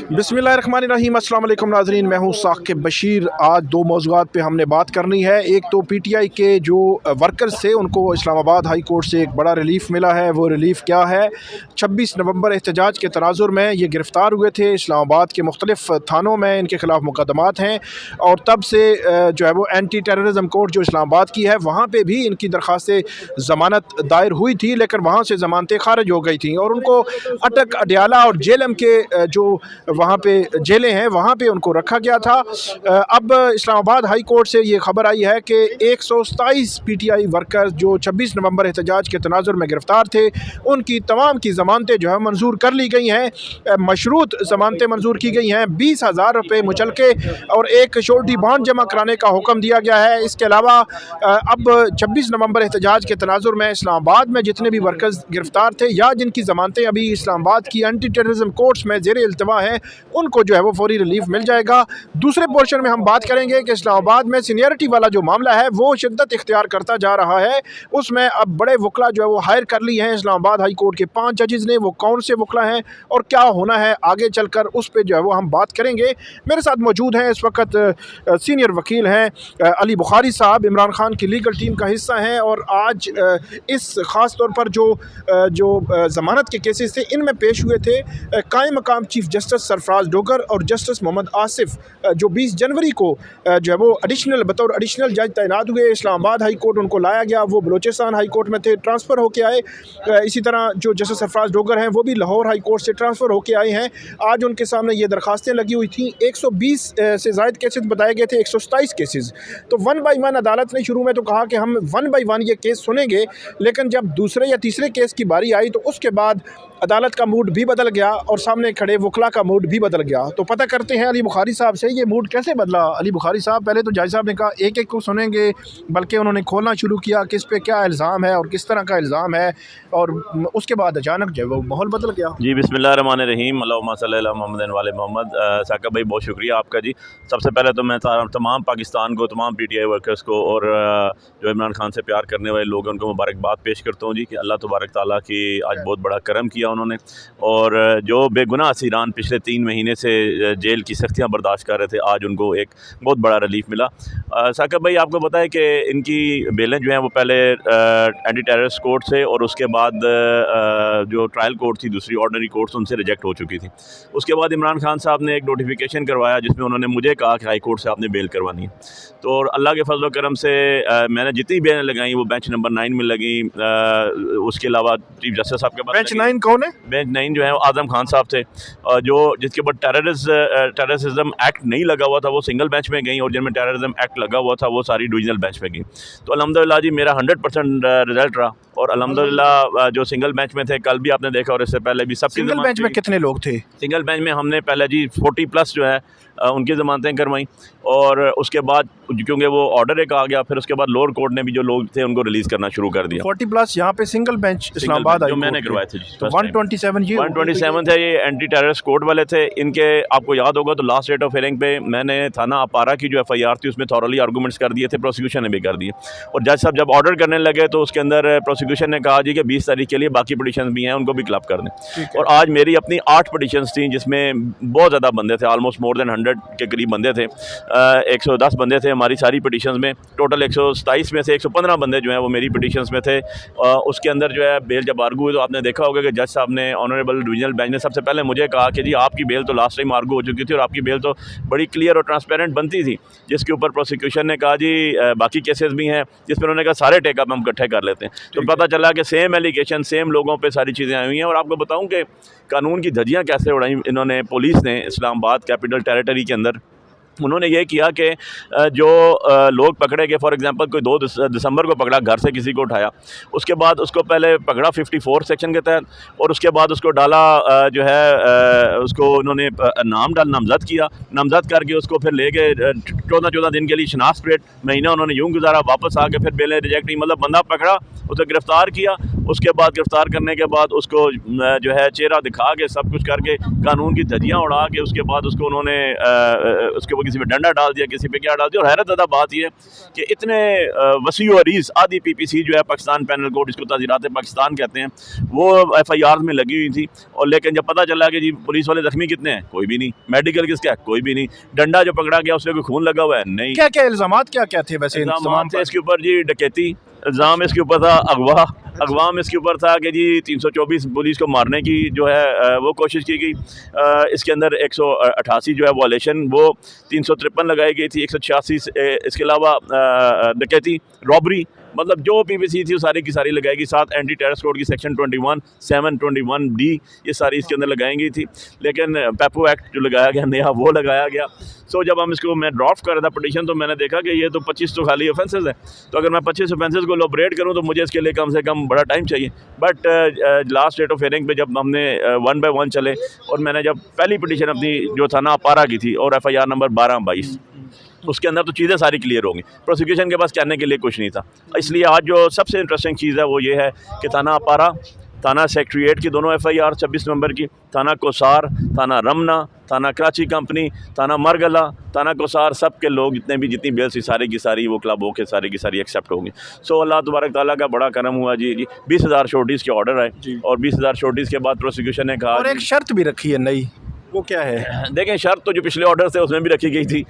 बिस्मिल्लाहिर्रहमानिर्रहीम। अस्सलाम वालेकुम नाज़रीन, मैं हूँ साकिब बशीर। आज दो मौज़ूआत पे हमने बात करनी है। एक तो पीटीआई के जो वर्कर्स थे उनको इस्लामाबाद हाई कोर्ट से एक बड़ा रिलीफ़ मिला है। वो रिलीफ़ क्या है? 26 नवंबर एहतजाज के तनाजुर में ये गिरफ़्तार हुए थे। इस्लामाबाद के मुख्तलिफ़ थानों में इनके ख़िलाफ़ मुकदमात हैं और तब से जो है वो एंटी टेररिज्म कोर्ट जो इस्लामाबाद की है वहाँ पर भी इनकी दरख्वास्त ज़मानत दायर हुई थी, लेकिन वहाँ से ज़मानतें खारिज हो गई थी और उनको अटक, अडयाला और जेलम के जो वहाँ पे जेलें हैं वहाँ पे उनको रखा गया था। अब इस्लामाबाद हाई कोर्ट से ये खबर आई है कि 127 पीटीआई वर्कर्स जो 26 नवंबर एहतजाज के तनाजुर में गिरफ़्तार थे उनकी तमाम की ज़मानतें जो है मंजूर कर ली गई हैं। मशरूत ज़मानतें मंजूर की गई हैं। 20,000 रुपये मुचलके और एक श्योरिटी बॉन्ड जमा कराने का हुक्म दिया गया है। इसके अलावा अब 26 नवंबर एहतजाज के तनाजुर में इस्लामाबाद में जितने भी वर्कर्स गिरफ़्तार थे या जिनकी ज़मानतें अभी इस्लामाबाद की एंटी टेररिज्म कोर्ट्स में ज़ेर इल्तवा है उनको जो है वो फौरी रिलीफ मिल जाएगा। दूसरे पोर्शन में हम बात करेंगे कि इस्लामाबाद में सीनियरिटी वाला जो मामला है वो शिद्दत इख्तियार करता जा रहा है। उसमें अब बड़े वकला जो है वो हायर कर ली हैं इस्लामाबाद हाई कोर्ट के 5 जजेज़ ने। वो कौन से वकला हैं और क्या होना है आगे चलकर, उस पर जो है वो हम बात करेंगे। मेरे साथ मौजूद हैं इस वक्त सीनियर वकील हैं अली बुखारी साहब, इमरान खान की लीगल टीम का हिस्सा हैं और आज इस ख़ास तौर पर जो ज़मानत के केसेस थे इनमें पेश हुए थे कायम मकाम चीफ जस्टिस सरफराज डोगर और जस्टिस मोहम्मद आसिफ, जो 20 जनवरी को जो है वो बतौर एडिशनल जज तैनात हुए। इस्लामाबाद हाई कोर्ट उनको लाया गया, वो बलोचिस्तान हाई कोर्ट में थे, ट्रांसफ़र होके आए। इसी तरह जो जस्टिस सरफराज डोगर हैं वो भी लाहौर हाई कोर्ट से ट्रांसफ़र होके आए हैं। आज उनके सामने ये दरख्वास्तें लगी हुई थी। 120 से ज़ायद केसेस बताए गए थे, 127 केसेस। तो 1 बाई 1 अदालत ने शुरू में तो कहा कि हम 1 बाई 1 ये केस सुनेंगे, लेकिन जब दूसरे या तीसरे केस की बारी आई तो उसके बाद अदालत का मूड भी बदल गया और सामने खड़े वकला का मूड भी बदल गया। तो पता करते हैं अली बुखारी साहब से ये मूड कैसे बदला। अली बुखारी साहब, पहले तो जज साहब ने कहा एक एक को सुनेंगे, बल्कि उन्होंने खोलना शुरू किया किस पे क्या इल्ज़ाम है और किस तरह का इल्ज़ाम है, और उसके बाद अचानक जो है वो माहौल बदल गया। जी, बिस्मिल्लाहिर्रहमानिर्रहीम, अल्लाहुम्मा सल्ली अला मुहम्मद वाले मोहम्मद। साकिब भाई, बहुत शुक्रिया आपका जी। सबसे पहले तो मैं तमाम पाकिस्तान को, तमाम पीटीआई वर्कर्स को और जो इमरान खान से प्यार करने वाले लोग हैं उनको मुबारकबाद पेश करता हूँ जी कि अल्लाह तबारक ताला की आज बहुत बड़ा करम किया उन्होंने। और जो बेगुनाह असीरान पिछले 3 महीने से जेल की सख्तियाँ बर्दाश्त कर रहे थे, आज उनको एक बहुत बड़ा रिलीफ मिला। साकिब भाई, आपको पता है कि इनकी बेलें जो हैं वो पहले एंटी टेररिस्ट कोर्ट से और उसके बाद जो ट्रायल कोर्ट थी, दूसरी ऑर्डिनरी कोर्ट, उनसे रिजेक्ट हो चुकी थी। उसके बाद इमरान खान साहब ने एक नोटिफिकेशन करवाया जिसमें उन्होंने मुझे कहा कि हाई कोर्ट से आपने बेल करवानी है। तो और अल्लाह के फजल करम से मैंने जितनी बेलें लगाई वो बेंच नंबर 9 में लगी। उसके अलावा चीफ जस्टिस साहब के पास बेंच 9 कौन है? बेंच 9 जो है वो आज़म खान साहब थे, जो जिसके ऊपर टेररिज्म एक्ट नहीं लगा हुआ था वो सिंगल बेंच में गई, और जिनमें टेररिज्म एक्ट लगा हुआ था वो सारी डिवीजनल बेंच में गई। तो अल्हम्दुलिल्लाह जी, मेरा 100% रिजल्ट रहा और अल्हम्दुलिल्लाह जो सिंगल बेंच में थे, कल भी आपने देखा और इससे पहले भी सबकी सिंगल बेंच में कितने लोग थे? सिंगल बेंच में हमने पहले जी 40 प्लस जो है उनकी ज़मानतें करवाई, और उसके बाद क्योंकि वो ऑर्डर एक आ गया, फिर उसके बाद लोअर कोर्ट ने भी जो लोग थे उनको रिलीज़ करना शुरू कर दिया। 40 प्लस यहाँ पे सिंगल बेंच इस्लामाबाद जो मैंने करवाए थे जी। तो 127 थे, ये एंटी टेररिस्ट कोर्ट वाले थे। इनके आपको याद होगा तो लास्ट डेट ऑफ हियरिंग पे मैंने थाना अपारा की जो FIR थी उसमें थॉरली आर्गूमेंट्स कर दिए थे, प्रोसिक्यूशन ने भी कर दिए। और जज साहब जब ऑर्डर करने लगे तो उसके अंदर प्रोसिक्यूशन ने कहा जी कि 20 तारीख के लिए बाकी पटिशन भी हैं, उनको भी क्लब कर दें। और आज मेरी अपनी 8 पटिशन्स थी जिसमें बहुत ज़्यादा बंदे थे, ऑलमोस्ट मोर देन 100 के करीब बंदे थे। 110 बंदे थे हमारी सारी पटिशन्स में। टोटल 127 में से 115 बंदे जो हैं वो मेरी पटिशन्स में थे। उसके अंदर जो है बेल जब आर्गू हुई तो आपने देखा होगा कि जज साहब ने, ऑनरेबल डिवीजनल बेंच ने सबसे पहले मुझे कहा कि जी आपकी बेल तो लास्ट टाइम आर्गू हो चुकी थी और आपकी बेल तो बड़ी क्लियर और ट्रांसपेरेंट बनती थी। जिसके ऊपर प्रोसिक्यूशन ने कहा जी बाकी केसेस भी हैं, जिसमें उन्होंने कहा सारे टेकअप हम इकट्ठे कर लेते हैं। तो पता चला कि सेम एलिगेशन, सेम लोगों पर सारी चीज़ें आई हुई हैं। और आपको बताऊँ कि कानून की धज्जियाँ कैसे उड़ाई इन्होंने, पुलिस ने इस्लामाबाद कैपिटल टेरिटरी के अंदर। उन्होंने ये किया कि जो लोग पकड़े गए, फॉर एग्जांपल कोई 2 दिसंबर को पकड़ा, घर से किसी को उठाया, उसके बाद उसको पहले पकड़ा 54 सेक्शन के तहत, और उसके बाद उसको डाला जो है उसको उन्होंने नामज़द किया। नामज़द करके उसको फिर ले गए 14 दिन के लिए शनाख्त परेड महीना उन्होंने यूँ गुजारा, वापस आके फिर बेलें रिजेक्ट की। मतलब बंदा पकड़ा, उसे गिरफ़्तार किया, उसके बाद गिरफ्तार करने के बाद उसको जो है चेहरा दिखा के सब कुछ करके कानून की धज्जियाँ उड़ा के उसके बाद उसको उन्होंने उसके ऊपर किसी पे डंडा डाल दिया, किसी पे क्या डाल दिया। और हैरत ज़्यादा बात यह है कि इतने वसी और अरीज़ आधी PPC जो है पाकिस्तान पैनल कोड, इसको ताज़ीरात पाकिस्तान कहते हैं, वो FIR में लगी हुई थी। और लेकिन जब पता चला कि जी पुलिस वाले ज़ख्मी कितने हैं, कोई भी नहीं, मेडिकल किसका है, कोई भी नहीं, डंडा जो पकड़ा गया उसमें कोई खून लगा हुआ है, नहीं। क्या क्या इल्ज़ामात क्या क्या थे वैसे इल्ज़ाम थे इसके ऊपर जी डकैती, इल्ज़ाम इसके ऊपर था अगवा में इसके ऊपर था कि जी 324 पुलिस को मारने की जो है वो कोशिश की गई। इसके अंदर 188 जो है वॉलेशन, वो 353 लगाई गई थी, 186 इसके अलावा डकैती, रॉबरी, मतलब जो PPC थी वो सारी की सारी लगाएगी। साथ एंटी टेररिस्ट कोड की सेक्शन 21, 7, 21D ये सारी इसके अंदर लगाई गई थी। लेकिन पेपो एक्ट जो लगाया गया नया, वो लगाया गया। सो जब हम इसको मैं ड्राफ्ट कर रहा था पिटीशन, तो मैंने देखा कि ये तो 25 तो खाली ऑफेंसेस है, तो अगर मैं 25 ऑफेंसेस को इलैबोरेट करूँ तो मुझे इसके लिए कम से कम बड़ा टाइम चाहिए। But last date of hearing पे जब हमने 1 बाय 1 चले, और मैंने जब पहली पिटीशन अपनी जो थाना अपारा की थी और FIR नंबर 1222, उसके अंदर तो चीज़ें सारी क्लियर होंगी, प्रोसिक्यूशन के पास कहने के लिए कुछ नहीं था। इसलिए आज जो सबसे इंटरेस्टिंग चीज़ है वो ये है कि थाना अपारा, थाना सेक्रेटरीट की दोनों FIR 26 नवंबर की, थाना कोसार, थाना रमना, थाना कराची कंपनी, थाना मरगला, थाना कोसार, सब के लोग जितनी बेल थी सारी की सारी वो क्लब होके सारी की सारी एक्सेप्ट होंगी। सो अल्लाह तबारक ताला का बड़ा करम हुआ जी 20,000 शोटीज़ के ऑर्डर आए, और 20,000 शोटीज़ के बाद प्रोसिक्यूशन ने कहा, और एक शर्त भी रखी है नई, वो क्या है? देखें शर्त तो जो पिछले ऑर्डर थे उसमें भी रखी गई थी।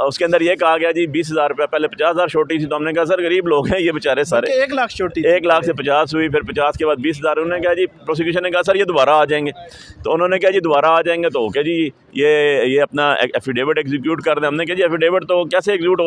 उसके अंदर ये कहा गया जी 20,000 रुपये, पहले 50,000 छोटी थी, तो हमने कहा सर गरीब लोग हैं ये बेचारे सारे, 1 लाख छोटी, 1 लाख से 50 हुई, फिर 50 के बाद 20,000। उन्होंने कहा जी, प्रोसिक्यूशन ने कहा सर ये दोबारा आ जाएंगे, तो उन्होंने कहा जी दोबारा आ जाएंगे तो ओके जी ये अपना एफिडेविट एग्जीक्यूट कर दें। हमने कहा जी एफिडेविट तो कैसे एग्जीक्यूट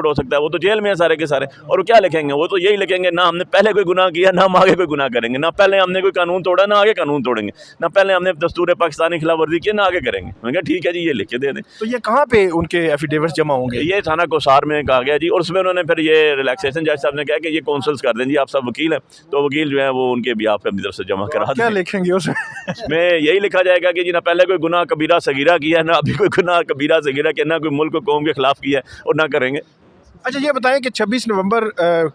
हो सकता है, वो तो जेल में है सारे के सारे, और वो क्या लिखेंगे, वो तो यही लिखेंगे ना हमने पहले कोई गुनाह किया, ना हम आगे कोई गुनाह करेंगे, ना पहले हमने कोई कानून तोड़ा, ना आगे कानून तोड़ेंगे, ना पहले हमने दस्तूर पाकिस्तानी खिलाफ वर्जी की, ना आगे करेंगे। मैंने कहा ठीक है जी ये लिख के दे दें। तो ये कहाँ पे उनके एफिडेविट जमा होंगे? ये थाना कोसार में कहा गया जी, और उसमें उन्होंने फिर ये रिलैक्सेशन जज साहब ने कहा कि ये काउंसल्स कर दें जी, आप सब वकील हैं, तो वकील जो है वो उनके भी आप अपनी तरफ से जमा करा दें। क्या लिखेंगे उसमें? इसमें यही लिखा जाएगा कि जी ना पहले कोई गुनाह कबीरा सगीरा किया है, ना अभी कोई गुनाह कबीरा सगीरा किया, ना कोई मुल्क को कौम के खिलाफ किया है, और ना करेंगे। अच्छा ये बताएं कि 26 नवंबर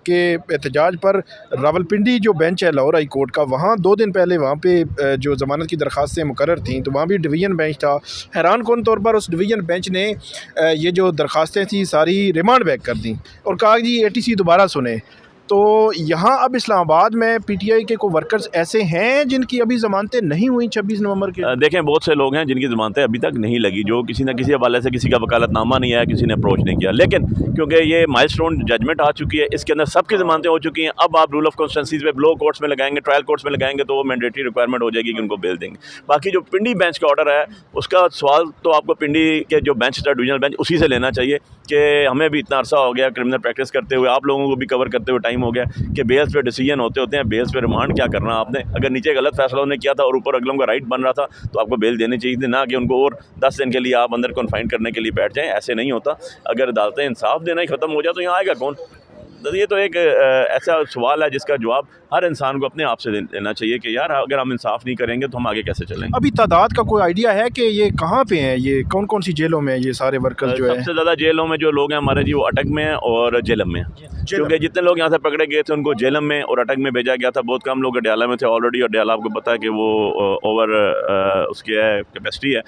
के एहतजाज पर रावलपिंडी जो बेंच है लाहौर हाई कोर्ट का, वहाँ 2 दिन पहले वहाँ पे जो ज़मानत की दरख्वास्तें मुकर्रर थीं, तो वहाँ भी डिवीज़न बेंच था। हैरान कौन तौर पर उस डिवीज़न बेंच ने ये जो दरख्वास्तें थी सारी रिमांड बैक कर दी और कहा जी ATC दोबारा सुने। तो यहाँ अब इस्लामाबाद में PTI के कोई वर्कर्स ऐसे हैं जिनकी अभी ज़मानतें नहीं हुई 26 नवंबर के? देखें बहुत से लोग हैं जिनकी ज़मानतें अभी तक नहीं लगी, जो किसी न किसी हवाले से किसी का वकालतनामा नहीं आया, किसी ने अप्रोच नहीं किया। लेकिन क्योंकि ये माइलस्टोन जजमेंट आ चुकी है, इसके अंदर सबकी ज़मानतें हो चुकी हैं, अब आप रूल ऑफ कॉन्स्टिट्यूंसी पे लो कोर्ट्स में लगाएंगे, ट्रायल कोर्ट्स में लगाएंगे, तो वो मैंडेटरी रिक्वायरमेंट हो जाएगी कि उनको बेल देंगे। बाकी जो पिंडी बेंच का ऑर्डर है उसका सवाल तो आपको पिंडी के जो बेंच था डिवीजनल बेंच, उसी से लेना चाहिए कि हमें भी इतना अरसा हो गया क्रिमिनल प्रैक्टिस करते हुए, आप लोगों को भी कवर करते हुए टाइम हो गया कि बेल्स पे डिसीजन होते हैं, बेल्स पे रिमांड क्या करना आपने। अगर नीचे गलत फैसला उन्होंने किया था और ऊपर अगलों का राइट बन रहा था तो आपको बेल देनी चाहिए थी, ना कि उनको और 10 दिन के लिए आप अंदर कन्फाइन करने के लिए बैठ जाएं। ऐसे नहीं होता। अगर अदालतें इंसाफ देना ही ख़त्म हो जाए तो यहाँ आएगा कौन? ये तो एक ऐसा सवाल है जिसका जवाब हर इंसान को अपने आप से देना चाहिए कि यार अगर हम इंसाफ नहीं करेंगे तो हम आगे कैसे चलेंगे। अभी तादाद का कोई आइडिया है कि ये कहाँ पे हैं, ये कौन कौन सी जेलों में ये सारे वर्कर्स जो है? सबसे ज़्यादा जेलों में जो लोग हैं हमारे जी वो अटक में हैं और जेलम में हैं, क्योंकि जितने लोग यहाँ से पकड़े गए थे उनको जेलम में और अटक में भेजा गया था। बहुत कम लोग अडयाला में थे ऑलरेडी, और अडयाला आपको पता है कि वो ओवर उसकी है कैपेसिटी है,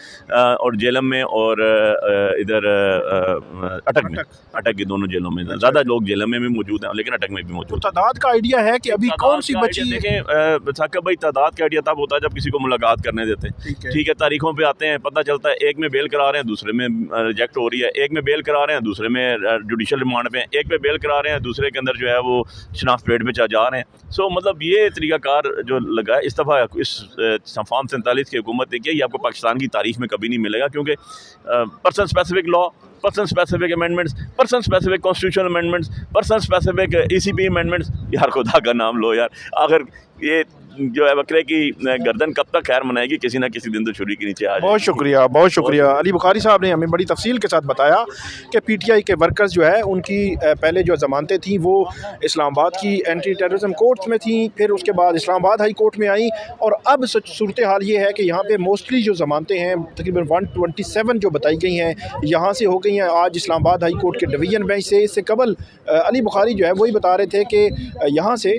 और जेलम में और इधर अटक की दोनों जेलों में ज़्यादा लोग जेलम में भी मौजूद हैं, लेकिन अटक में भी मौजूद। तादाद का आइडिया है कि अभी कौन सी बची? देखें साकिब भाई, तादाद का आइडिया तब होता है जब किसी को मुलाकात करने देते हैं, ठीक है, तारीखों पे आते हैं, पता चलता है एक में बेल करा रहे हैं, दूसरे में रिजेक्ट हो रही है, एक में बेल करा रहे हैं, दूसरे में जुडिशल रिमांड पे, एक में बेल करा रहे हैं, दूसरे के अंदर जो है वो शनाख्त पेड पे जा रहे हैं। सो मतलब ये तरीकाकार जो लगा है इस दफ़ा इस फॉर्म 47 की हुकूमत ने किया, ये आपको पाकिस्तान की तारीख में कभी नहीं मिलेगा, क्योंकि person specific law, person specific amendments, person specific constitutional amendments, person specific ECP amendments, यार खुदा का नाम लो यार। आखिर ये जो है बकरे की गर्दन कब तक खैर मनाएगी, किसी ना किसी दिन तो छुरी के नीचे आ बहुत शुक्रिया, बहुत शुक्रिया। अली बुखारी साहब ने हमें बड़ी तफसील के साथ बताया कि पीटीआई के वर्कर्स जो है उनकी पहले जो ज़मानतें थी वो इस्लामाबाद की एंटी टेररिज्म कोर्ट में थी, फिर उसके बाद इस्लामाबाद हाई कोर्ट में आई, और अब सूरत हाल ये है कि यहाँ पे मोस्टली जो ज़मानतें हैं तकरीबन 127 जो बताई गई हैं यहाँ से हो गई हैं आज इस्लामाबाद हाई कोर्ट के डिवीज़न बेंच से। इससे कबल अली बुखारी जो है वही बता रहे थे कि यहाँ से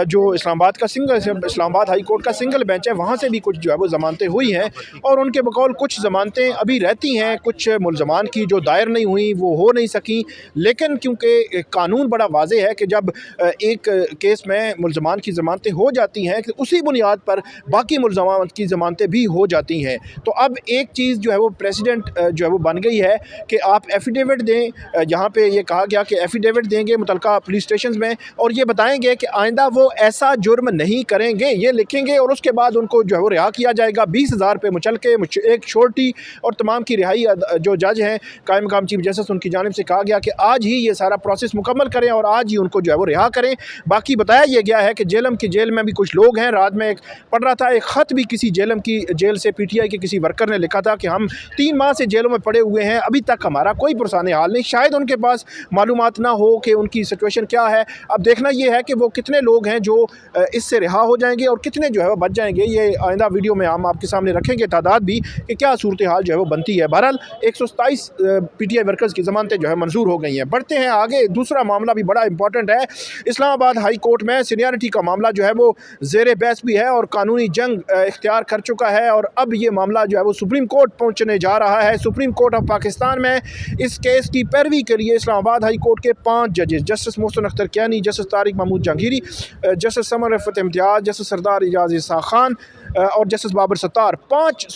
जो इस्लामाबाद हाई कोर्ट का सिंगल बेंच है वहाँ से भी कुछ जो है वो ज़मानतें हुई हैं, और उनके बकौल कुछ ज़मानतें अभी रहती हैं, कुछ मुलज़मान की जो दायर नहीं हुई वो हो नहीं सकी। लेकिन क्योंकि कानून बड़ा वाज़े है कि जब एक केस में मुलज़मान की ज़मानतें हो जाती हैं कि उसी बुनियाद पर बाकी मुलज़मान की ज़मानतें भी हो जाती हैं। तो अब एक चीज़ जो है वो प्रेसिडेंट जो है वो बन गई है कि आप एफिडेविट दें। यहाँ पे ये कहा गया कि एफिडेविट देंगे मुतलका पुलिस स्टेशन में और ये बताएंगे कि आइंदा वो ऐसा जुर्म नहीं करेंगे, ये लिखेंगे, और उसके बाद उनको जो है वो रिहा किया जाएगा 20,000 रुपये मुचलके, एक छोटी, और तमाम की रिहाई जो जज हैं कायम मकाम चीफ जस्टिस उनकी जानिब से कहा गया कि आज ही ये सारा प्रोसेस मुकम्मल करें और आज ही उनको जो है वो रिहा करें। बाकी बताया यह गया है कि जेलम की जेल में भी कुछ लोग हैं। रात में पढ़ रहा था एक ख़त भी किसी जेलम की जेल से पीटीआई के किसी वर्कर ने लिखा था कि हम 3 माह से जेलों में पड़े हुए हैं, अभी तक हमारा कोई पुरसाने हाल नहीं। शायद उनके पास मालूमात ना हो कि उनकी सिचुएशन क्या है। अब देखना यह है कि वो कितने लोग हैं जो इससे रिहा हो जाएंगे और कितने जो है वो बच जाएंगे। ये आइंदा वीडियो में हम आपके सामने रखेंगे तादाद भी कि क्या सूरत हाल जो है वो बनती है। बहरहाल 127 पीटीआई वर्कर्स की ज़मानतें जो है मंजूर हो गई हैं। बढ़ते हैं आगे, दूसरा मामला भी बड़ा इंपॉर्टेंट है। इस्लामाबाद हाई कोर्ट में सीनियरिटी का मामला जो है वो ज़ेर बहस भी है और कानूनी जंग इख्तियार कर चुका है, और अब ये मामला जो है वो सुप्रीम कोर्ट पहुँचने जा रहा है। सुप्रीम कोर्ट ऑफ पाकिस्तान में इस केस की पैरवी के लिए इस्लामाबाद हाई कोर्ट के 5 जजेस, justice Mohsin Akhtar Kiyani, justice Tariq Mahmood Jahangiri, justice Samar Rafat Imtiaz, justice Sardar Ejaz Isa Khan और justice Babar Sattar, 5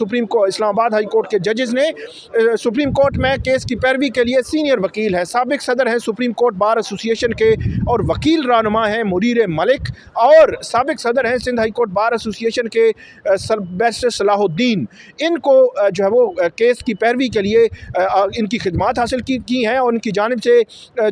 Islamabad high court के जजेस ने सुप्रीम कोर्ट में केस की पैरवी के लिए सीनियर वकील है, साबिक सदर हैं सुप्रीम कोर्ट बार एसोसिएशन के और वकील रहनुमा हैं मुनीर मलिक, और साबिक सदर हैं Sindh high court bar association के बैरिस्टर सलाहुद्दीन। इनको जो है वो केस की पैरवी के लिए इनकी खिदमात हासिल की हैं, और उनकी जानिब से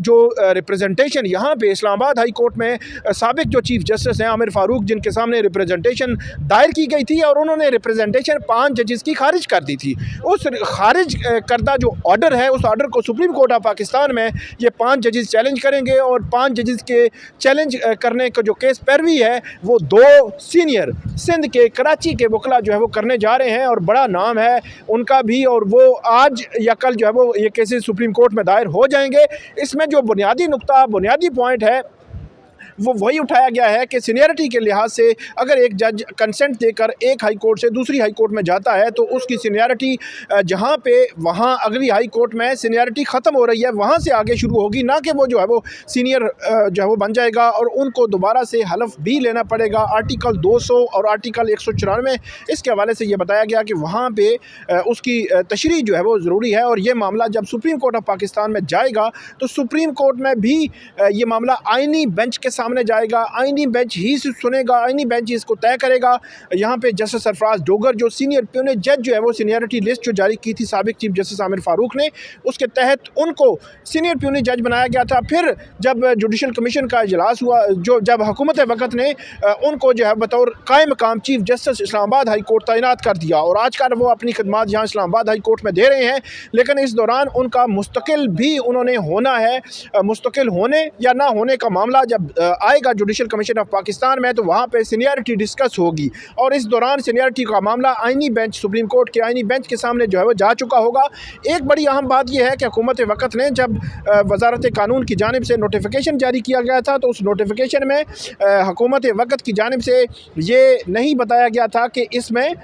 जो रिप्रेजेंटेशन यहाँ पे इस्लामाबाद हाई कोर्ट में साबिक जो चीफ जस्टिस हैं आमिर फ़ारूक, जिनके सामने रिप्रेजेंटेशन दायर की गई थी और उन्होंने रिप्रेजेंटेशन 5 जजेस की खारिज कर दी थी। उस खारिज करदा जो ऑर्डर है उस ऑर्डर को सुप्रीम कोर्ट ऑफ पाकिस्तान में ये 5 जजेस चैलेंज करेंगे, और 5 जजेस के चैलेंज करने का जो केस पैरवी है वो 2 सीनियर सिंध के कराची के वकला जो है वो करने जा रहे हैं, और बड़ा नाम है उनका भी, और वो आज या कल जो है वो ये केसेस सुप्रीम कोर्ट में दायर हो जाएंगे। इसमें जो बुनियादी पॉइंट है वो वही उठाया गया है कि सीनियरिटी के लिहाज से अगर एक जज कंसेंट देकर एक हाई कोर्ट से दूसरी हाई कोर्ट में जाता है तो उसकी सीनियरिटी जहाँ पे वहाँ अगली हाई कोर्ट में सीनियरिटी ख़त्म हो रही है वहाँ से आगे शुरू होगी, ना कि वो जो है वो सीनियर जो है वो बन जाएगा और उनको दोबारा से हलफ भी लेना पड़ेगा। आर्टिकल 200 और आर्टिकल 194 इसके हवाले से ये बताया गया कि वहाँ पर उसकी तशरीह जो है वो ज़रूरी है, और ये मामला जब सुप्रीम कोर्ट ऑफ पाकिस्तान में जाएगा तो सुप्रीम कोर्ट में भी ये मामला आइनी बेंच के सामने जाएगा, आईनी बेंच ही सुनेगा, आईनी बेंच इसको तय करेगा। यहाँ पे जस्टिस सरफराज डोगर जो सीनियर प्यूनेट जज जो है वो सीनियरिटी लिस्ट जो जारी की थी साबिक चीफ जस्टिस आमिर फारूक ने, उसके तहत उनको सीनियर प्यूनेट जज बनाया गया था। फिर जब जुडिशल कमीशन का इजलास हुआ, जब हुकूमत वक़्त ने उनको जो है बतौर कायम मकाम chief justice Islamabad high court तैनात कर दिया, और आज का वो अपनी खदमात यहाँ इस्लामाबाद हाई कोर्ट में दे रहे हैं। लेकिन इस दौरान उनका मुस्तकिल भी उन्होंने होना है, मुस्तकिल होने या ना होने का मामला जब आएगा जुडिशल कमीशन ऑफ पाकिस्तान में तो वहाँ पे सीनियरिटी डिस्कस होगी, और इस दौरान सीनियरिटी का मामला आईनी बेंच सुप्रीम कोर्ट के आईनी बेंच के सामने जो है वो जा चुका होगा। एक बड़ी अहम बात यह है कि हुकूमत वक़्त ने जब वजारत कानून की जानिब से नोटिफिकेशन जारी किया गया था तो उस नोटिफिकेशन में हुकूमत वक़्त की जानिब से ये नहीं बताया गया था कि इसमें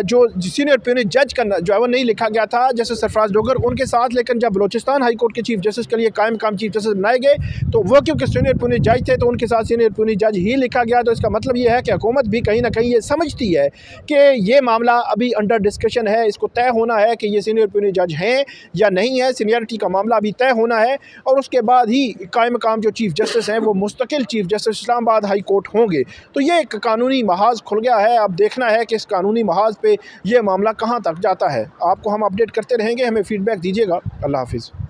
जो सीनियर प्यूनेट जज का जो है वो नहीं लिखा गया था जस्टिस सरफराज डोगर उनके साथ। लेकिन जब बलोचिस्तान हाई कोर्ट के चीफ जस्टिस के लिए कायम मकाम चीफ जस्टिस बनाए गए तो वो क्योंकि सीनियर प्यूनेट जज थे तो उनके साथ सीनियर प्यूनेट जज ही लिखा गया। तो इसका मतलब ये है कि हुकूमत भी कहीं ना कहीं ये समझती है कि ये मामला अभी अंडर डिस्कशन है, इसको तय होना है कि ये सीनियर प्यूनेट जज हैं या नहीं है। सीनियरिटी का मामला अभी तय होना है और उसके बाद ही कायम मकाम जो चीफ जस्टिस हैं वो मुस्तकिल chief justice Islamabad high court होंगे। तो ये एक कानूनी महाज खुल गया है। अब देखना है कि इस कानूनी महाज पे ये मामला कहाँ तक जाता है। आपको हम अपडेट करते रहेंगे, हमें फीडबैक दीजिएगा। अल्लाह हाफिज़।